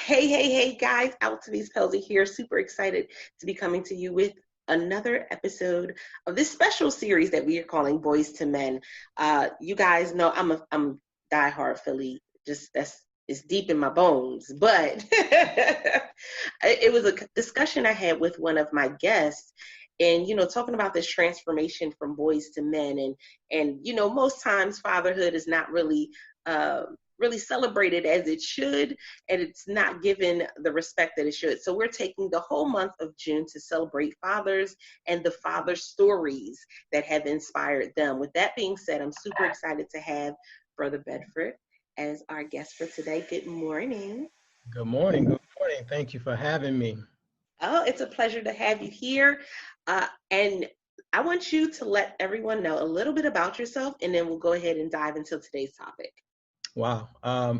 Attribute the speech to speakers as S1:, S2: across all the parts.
S1: Hey, guys, Altavis Pelzy here. Super excited to be coming to you with another episode of this special series that we are calling Boys to Men. You guys know I'm diehard Philly. Just it's deep in my bones. But it was a discussion I had with one of my guests, and talking about this transformation from boys to men, and most times fatherhood is not really celebrated as it should, and it's not given the respect that it should. So we're taking the whole month of June to celebrate fathers and the father stories that have inspired them. With that being said, I'm super excited to have Brother Bedford as our guest for today. Good morning.
S2: Good morning. Good morning. Thank you for having me.
S1: Oh, it's a pleasure to have you here. And I want you to let everyone know a little bit about yourself, and then we'll go ahead and dive into today's topic.
S2: Wow.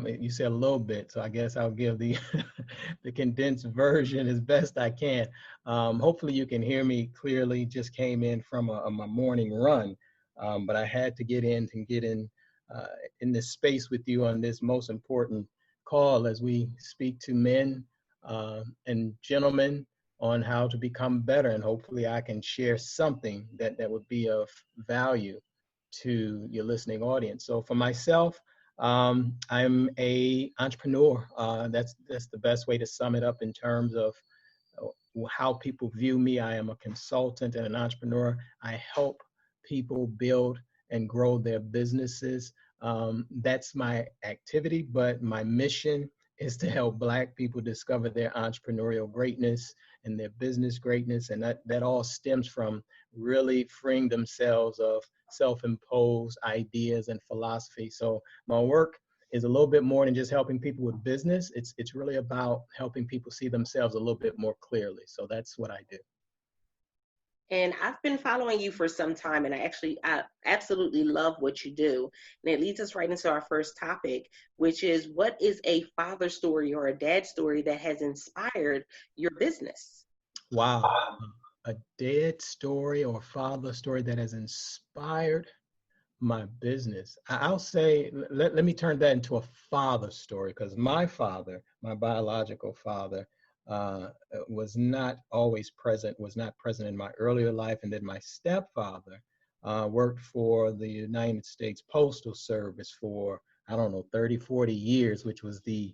S2: You said a little bit, so I guess I'll give the the condensed version as best I can. Hopefully you can hear me clearly. Just came in from my morning run, but I had to get in this space with you on this most important call as we speak to men and gentlemen on how to become better, and hopefully I can share something that would be of value to your listening audience. So for myself, I'm a entrepreneur. That's the best way to sum it up in terms of how people view me. I am a consultant and an entrepreneur. I help people build and grow their businesses. That's my activity, but my mission is to help Black people discover their entrepreneurial greatness and their business greatness. And that all stems from really freeing themselves of self-imposed ideas and philosophy. So my work is a little bit more than just helping people with business. It's really about helping people see themselves a little bit more clearly. So that's what I do.
S1: And I've been following you for some time, and I absolutely love what you do. And it leads us right into our first topic, which is, what is a father story or a dad story that has inspired your business?
S2: Wow. A dad story or father story that has inspired my business. I'll say, let me turn that into a father story, because my father, my biological father, was not always present, was not present in my earlier life. And then my stepfather worked for the United States Postal Service for, I don't know, 30, 40 years, which was the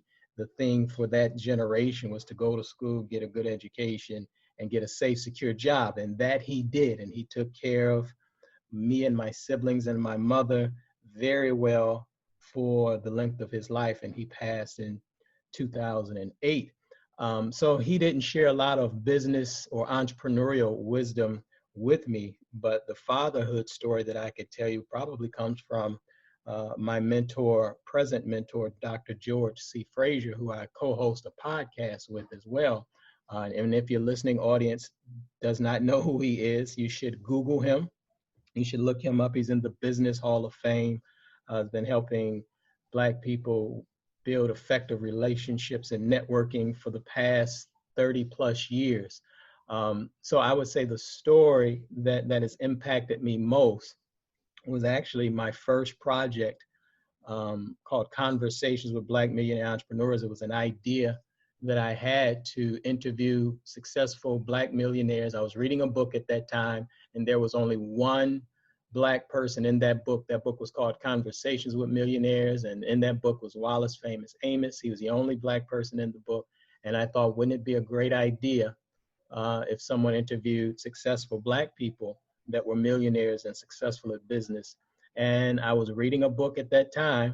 S2: thing for that generation, was to go to school, get a good education, and get a safe, secure job. And that he did. And he took care of me and my siblings and my mother very well for the length of his life. And he passed in 2008. So he didn't share a lot of business or entrepreneurial wisdom with me, but the fatherhood story that I could tell you probably comes from my mentor, present mentor, Dr. George-Fraser, who I co-host a podcast with as well. And if your listening audience does not know who he is, you should Google him. You should look him up. He's in the Business Hall of Fame. Has been helping Black people build effective relationships and networking for the past 30 plus years. So I would say the story that has impacted me most was actually my first project called Conversations with Black Millionaire Entrepreneurs. It was an idea that I had to interview successful Black millionaires. I was reading a book at that time, and there was only one Black person in that book. That book was called Conversations with Millionaires, and in that book was Wallace Famous Amos. He was the only Black person in the book, and I thought, wouldn't it be a great idea if someone interviewed successful Black people that were millionaires and successful at business? And I was reading a book at that time,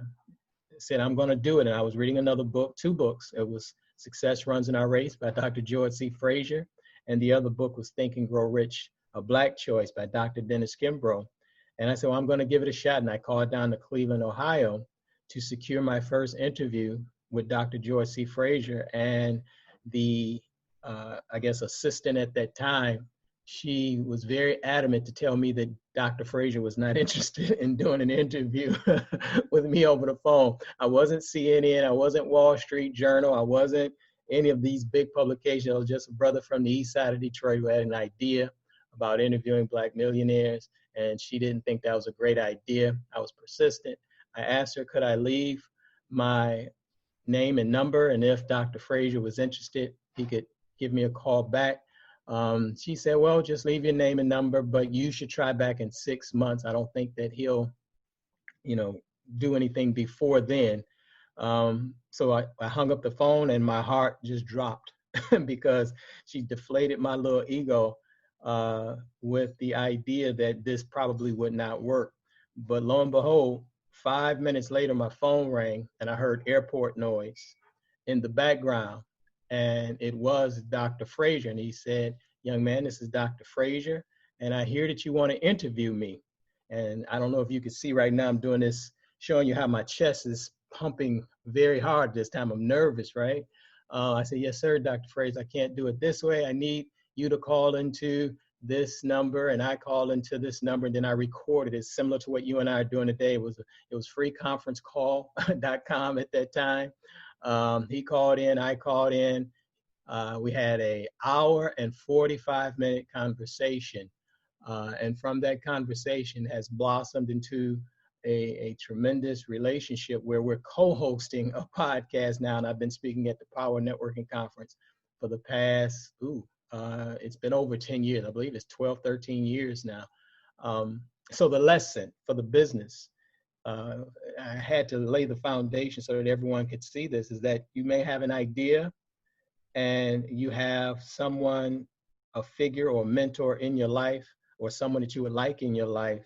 S2: said, I'm going to do it. And I was reading another book, two books. It was Success Runs in Our Race by Dr. George-Fraser. And the other book was Think and Grow Rich, A Black Choice by Dr. Dennis Kimbrough. And I said, well, I'm going to give it a shot. And I called down to Cleveland, Ohio to secure my first interview with Dr. George-Fraser. And the, I guess, assistant at that time, she was very adamant to tell me that Dr. Fraser was not interested in doing an interview with me over the phone. I wasn't CNN, I wasn't Wall Street Journal, I wasn't any of these big publications. I was just a brother from the east side of Detroit who had an idea about interviewing Black millionaires, and she didn't think that was a great idea. I was persistent. I asked her, could I leave my name and number, and if Dr. Fraser was interested, he could give me a call back. She said, well, just leave your name and number, but you should try back in 6 months. I don't think that he'll, do anything before then. So I hung up the phone and my heart just dropped because she deflated my little ego with the idea that this probably would not work. But lo and behold, 5 minutes later, my phone rang and I heard airport noise in the background. And it was Dr. Fraser. And he said, young man, this is Dr. Fraser. And I hear that you want to interview me. And I don't know if you can see right now, I'm doing this, showing you how my chest is pumping very hard this time. I'm nervous, right? I said, yes, sir, Dr. Fraser, I can't do it this way. I need you to call into this number, and I called into this number, and then I recorded it, similar to what you and I are doing today. It was freeconferencecall.com at that time. He called in, I called in. We had an hour and 45-minute conversation. And from that conversation has blossomed into a tremendous relationship where we're co-hosting a podcast now. And I've been speaking at the Power Networking Conference for the past, it's been over 10 years. I believe it's 12, 13 years now. So the lesson for the business, I had to lay the foundation so that everyone could see this, is that you may have an idea and you have someone, a figure or mentor in your life, or someone that you would like in your life.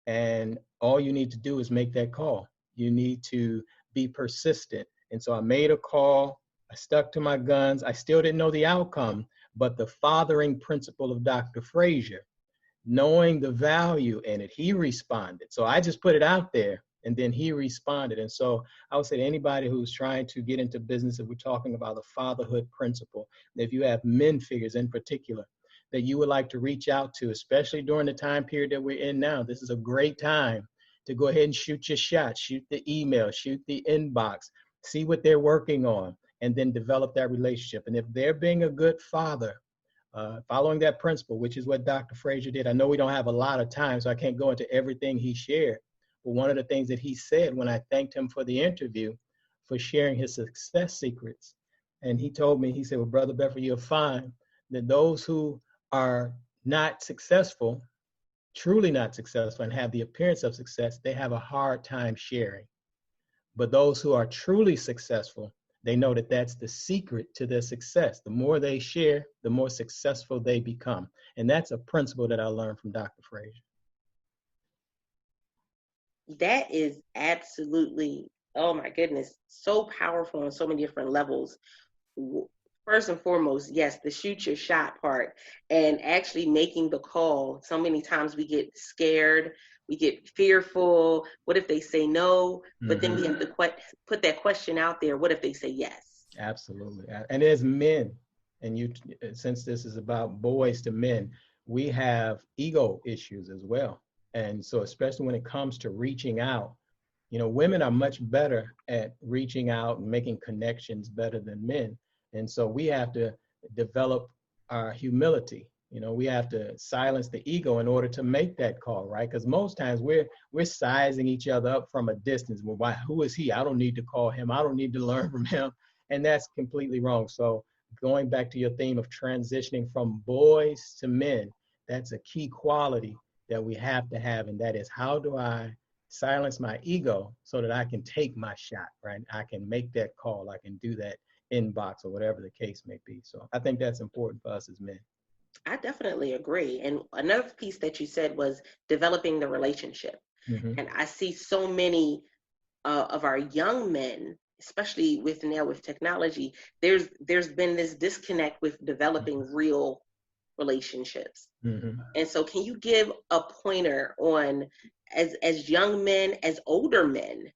S2: And all you need to do is make that call. You need to be persistent. And so I made a call. I stuck to my guns. I still didn't know the outcome, but the fathering principle of Dr. Fraser, knowing the value in it, he responded. So I just put it out there and then he responded. And so I would say to anybody who's trying to get into business, if we're talking about the fatherhood principle, if you have men figures in particular that you would like to reach out to, especially during the time period that we're in now, this is a great time to go ahead and shoot your shot, shoot the email, shoot the inbox, see what they're working on, and then develop that relationship. And if they're being a good father, following that principle, which is what Dr. Fraser did. I know we don't have a lot of time, so I can't go into everything he shared. But one of the things that he said when I thanked him for the interview, for sharing his success secrets, and he told me, he said, well, Brother Bedford, you'll find that those who are not successful, truly not successful, and have the appearance of success, they have a hard time sharing. But those who are truly successful, they know that that's the secret to their success. The more they share, the more successful they become. And that's a principle that I learned from Dr. Fraser.
S1: That is absolutely, oh my goodness, so powerful on so many different levels. First and foremost, yes, the shoot your shot part and actually making the call. So many times we get scared, we get fearful. What if they say no? But then we have to put that question out there. What if they say yes?
S2: Absolutely. And as men, and you, since this is about boys to men, we have ego issues as well. And so especially when it comes to reaching out, women are much better at reaching out and making connections better than men. And so we have to develop our humility. We have to silence the ego in order to make that call, right? Because most times we're sizing each other up from a distance. Well, why? Who is he? I don't need to call him. I don't need to learn from him. And that's completely wrong. So going back to your theme of transitioning from boys to men, that's a key quality that we have to have. And that is, how do I silence my ego so that I can take my shot, right? I can make that call. I can do that inbox or whatever the case may be. So I think that's important for us as men.
S1: I definitely agree. And another piece that you said was developing the relationship. And I see so many of our young men, especially with technology, there's been this disconnect with developing real relationships. And so can you give a pointer on, as young men, as older men,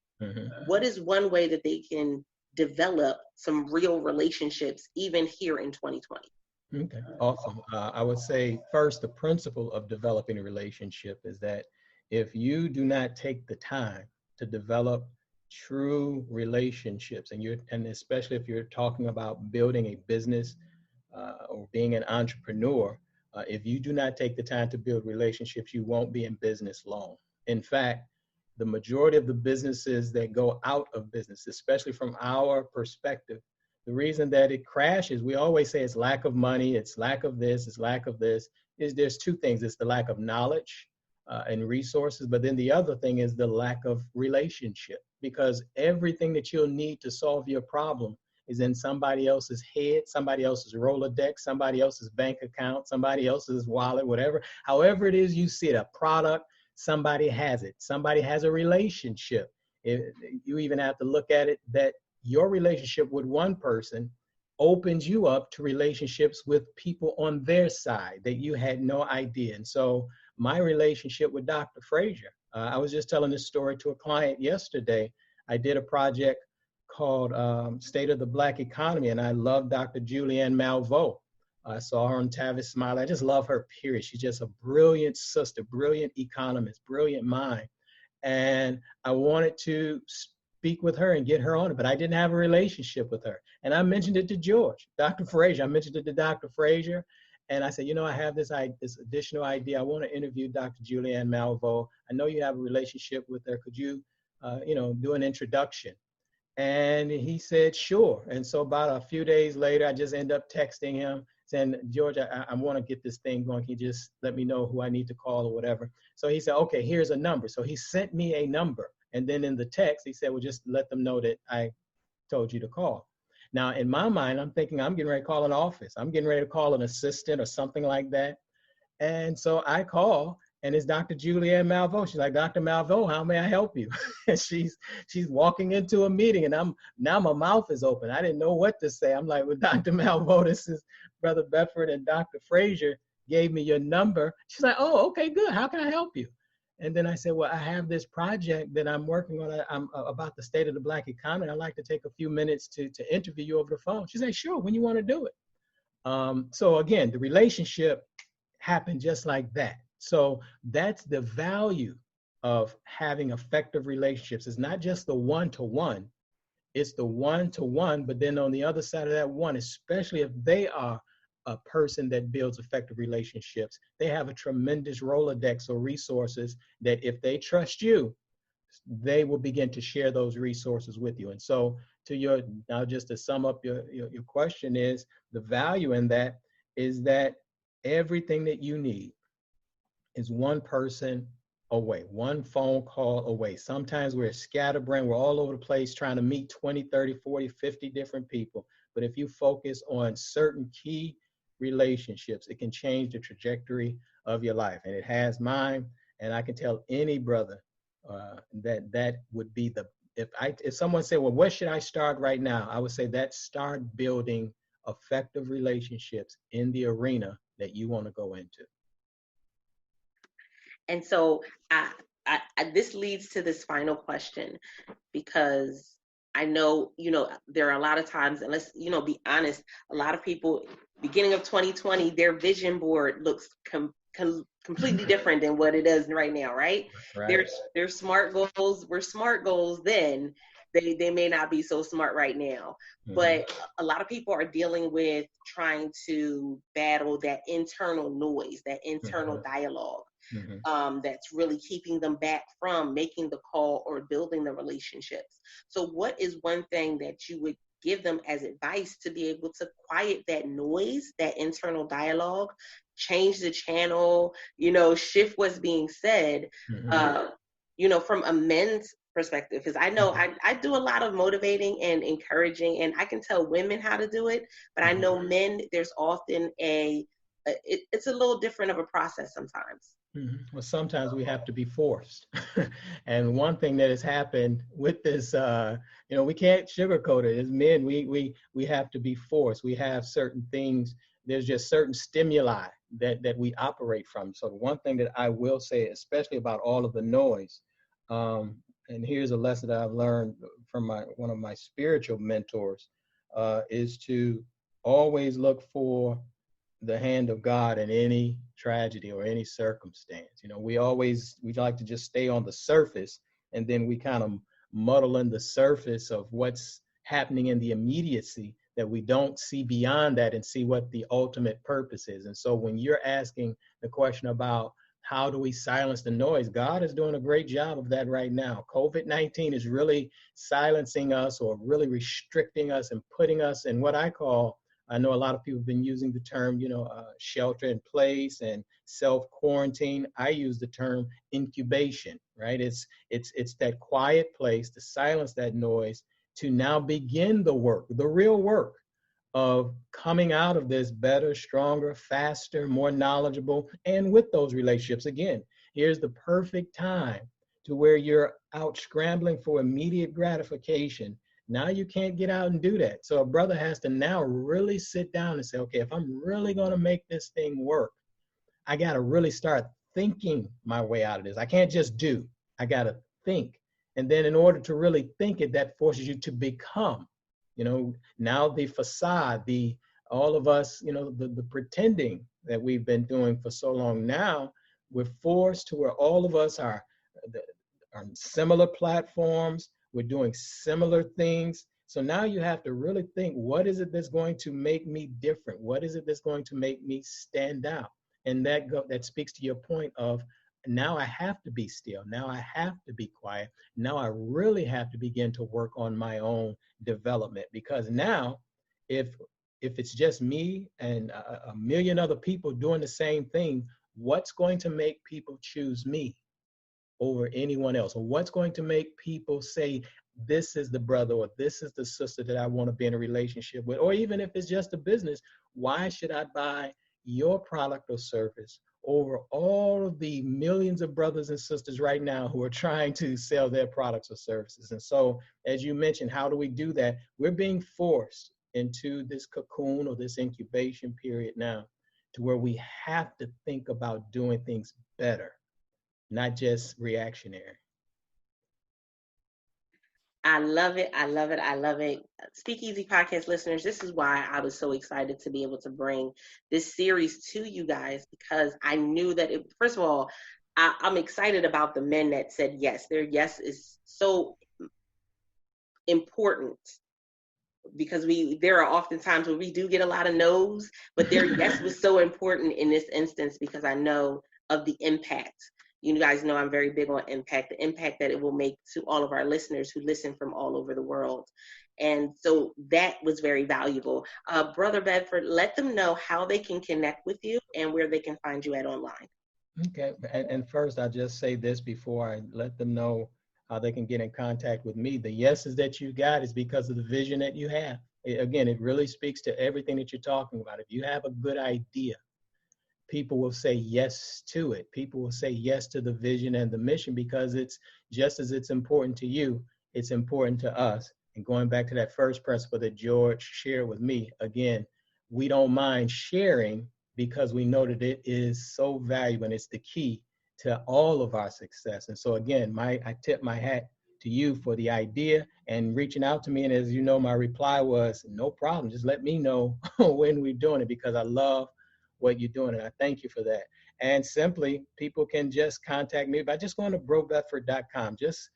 S1: what is one way that they can develop some real relationships even here in 2020?
S2: Okay, awesome. I would say first, the principle of developing a relationship is that if you do not take the time to develop true relationships, and especially if you're talking about building a business or being an entrepreneur, if you do not take the time to build relationships, you won't be in business long. In fact, the majority of the businesses that go out of business, especially from our perspective, the reason that it crashes, we always say it's lack of money, it's lack of this, it's lack of this, is there's two things. It's the lack of knowledge and resources, but then the other thing is the lack of relationship, because everything that you'll need to solve your problem is in somebody else's head, somebody else's Rolodex, somebody else's bank account, somebody else's wallet, whatever. However it is you see it, a product, somebody has it. Somebody has a relationship. You even have to look at it that your relationship with one person opens you up to relationships with people on their side that you had no idea. And so my relationship with Dr. Fraser, I was just telling this story to a client yesterday. I did a project called State of the Black Economy, and I love Dr. Julianne Malveaux. I saw her on Tavis Smiley. I just love her, period. She's just a brilliant sister, brilliant economist, brilliant mind. And I wanted to speak with her and get her on it, but I didn't have a relationship with her. And I mentioned it to George, Dr. Fraser. I mentioned it to Dr. Fraser. And I said, you know, I have this additional idea. I want to interview Dr. Julianne Malveaux. I know you have a relationship with her. Could you, do an introduction? And he said, sure. And so about a few days later, I just end up texting him saying, George, I want to get this thing going. Can you just let me know who I need to call or whatever? So he said, okay, here's a number. So he sent me a number. And then in the text, he said, well, just let them know that I told you to call. Now, in my mind, I'm thinking I'm getting ready to call an office. I'm getting ready to call an assistant or something like that. And so I call, and it's Dr. Julianne Malveaux. She's like, Dr. Malveaux, how may I help you? And she's walking into a meeting, and now my mouth is open. I didn't know what to say. I'm like, well, Dr. Malveaux, this is Brother Bedford, and Dr. Fraser gave me your number. She's like, oh, okay, good. How can I help you? And then I said, well, I have this project that I'm working on. I'm about the state of the Black economy. I'd like to take a few minutes to interview you over the phone. She said, sure, when you want to do it. So again, the relationship happened just like that. So that's the value of having effective relationships. It's not just the one-to-one, it's the one-to-one, but then on the other side of that one, especially if they are a person that builds effective relationships, they have a tremendous Rolodex or resources that if they trust you, they will begin to share those resources with you. And so now just to sum up your question is, the value in that is that everything that you need is one person away, one phone call away. Sometimes we're scatterbrained, we're all over the place trying to meet 20, 30, 40, 50 different people. But if you focus on certain key relationships, it can change the trajectory of your life. And it has mine. And I can tell any brother that would be if someone said, well, where should I start right now? I would say that start building effective relationships in the arena that you want to go into.
S1: And so this leads to this final question, because I know, there are a lot of times, and let's, be honest, a lot of people, beginning of 2020, their vision board looks completely different than what it is right now, right? They're smart goals were smart goals then. They may not be so smart right now. Mm-hmm. But a lot of people are dealing with trying to battle that internal noise, that internal mm-hmm. dialogue. Mm-hmm. That's really keeping them back from making the call or building the relationships. So what is one thing that you would give them as advice to be able to quiet that noise, that internal dialogue, change the channel, shift what's being said, mm-hmm. From a men's perspective? Because I know mm-hmm. I do a lot of motivating and encouraging, and I can tell women how to do it, but mm-hmm. I know men, there's often it's a little different of a process sometimes.
S2: Mm-hmm. Well, sometimes we have to be forced. And one thing that has happened with this, we can't sugarcoat it. As men, we have to be forced. We have certain things. There's just certain stimuli that we operate from. So the one thing that I will say, especially about all of the noise, and here's a lesson that I've learned from one of my spiritual mentors, is to always look for the hand of God in any tragedy or any circumstance. We like to just stay on the surface, and then we kind of muddle in the surface of what's happening in the immediacy, that we don't see beyond that and see what the ultimate purpose is. And so when you're asking the question about how do we silence the noise? God is doing a great job of that right now. COVID-19 is really silencing us or really restricting us and putting us in what I call, I know a lot of people have been using the term, shelter in place and self-quarantine. I use the term incubation, right? It's that quiet place to silence that noise, to now begin the work, the real work of coming out of this better, stronger, faster, more knowledgeable, and with those relationships. Again, here's the perfect time to where you're out scrambling for immediate gratification. Now you can't get out and do that. So a brother has to now really sit down and say, okay, if I'm really going to make this thing work, I got to really start thinking my way out of this. I can't just do, I got to think. And then in order to really think it, that forces you to become. Now the facade, all of us, the pretending that we've been doing for so long, now we're forced to where all of us are on similar platforms, we're doing similar things. So now you have to really think, what is it that's going to make me different? What is it that's going to make me stand out? And that speaks to your point of, now I have to be still. Now I have to be quiet. Now I really have to begin to work on my own development, because now if it's just me and a million other people doing the same thing, what's going to make people choose me over anyone else? Or what's going to make people say, this is the brother or this is the sister that I want to be in a relationship with? Or even if it's just a business, why should I buy your product or service over all of the millions of brothers and sisters right now who are trying to sell their products or services? And so, as you mentioned, how do we do that? We're being forced into this cocoon or this incubation period now, to where we have to think about doing things better, not just reactionary.
S1: I love it. I love it. I love it. Speakeasy podcast listeners, this is why I was so excited to be able to bring this series to you guys, because I knew that first of all, I'm excited about the men that said yes. Their yes is so important, because there are often times where we do get a lot of no's, but their yes was so important in this instance, because I know of the impact. You guys know I'm very big on impact, the impact that it will make to all of our listeners who listen from all over the world. And so that was very valuable. Brother Bedford, let them know how they can connect with you and where they can find you at online.
S2: Okay. And first, I'll just say this before I let them know how they can get in contact with me. The yeses that you got is because of the vision that you have. Again, it really speaks to everything that you're talking about. If you have a good idea, people will say yes to it. People will say yes to the vision and the mission, because it's just as it's important to you, it's important to us. And going back to that first principle that George shared with me, again, we don't mind sharing because we know that it is so valuable and it's the key to all of our success. And so again, I tip my hat to you for the idea and reaching out to me. And as you know, my reply was, no problem. Just let me know when we're doing it, because I love what you're doing, and I thank you for that. And simply, people can just contact me by just going to brobedford.com. Just,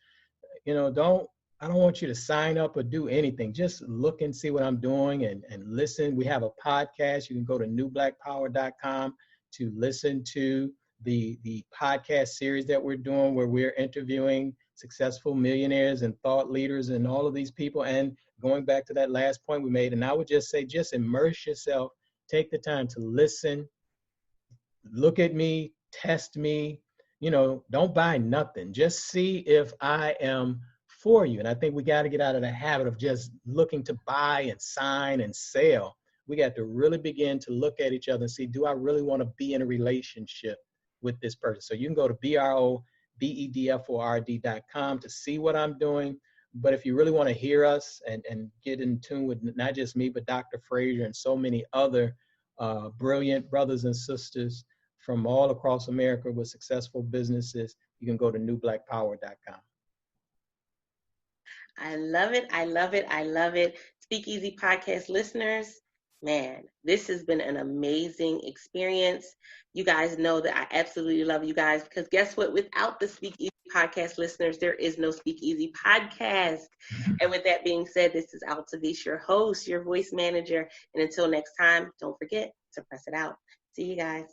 S2: I don't want you to sign up or do anything. Just look and see what I'm doing and listen. We have a podcast. You can go to newblackpower.com to listen to the podcast series that we're doing, where we're interviewing successful millionaires and thought leaders and all of these people. And going back to that last point we made, and I would just say, just immerse yourself. Take the time to listen, look at me, test me, don't buy nothing. Just see if I am for you. And I think we got to get out of the habit of just looking to buy and sign and sell. We got to really begin to look at each other and see, do I really want to be in a relationship with this person? So you can go to BROBEDFORD.com to see what I'm doing. But if you really want to hear us and get in tune with not just me, but Dr. Fraser and so many other brilliant brothers and sisters from all across America with successful businesses, you can go to newblackpower.com.
S1: I love it. I love it. I love it. Speakeasy podcast listeners, man, this has been an amazing experience. You guys know that I absolutely love you guys, because guess what? Without the Speakeasy podcast listeners, there is no Speakeasy podcast. And with that being said, this is Altavish, your host, your voice manager. And until next time, don't forget to press it out. See you guys.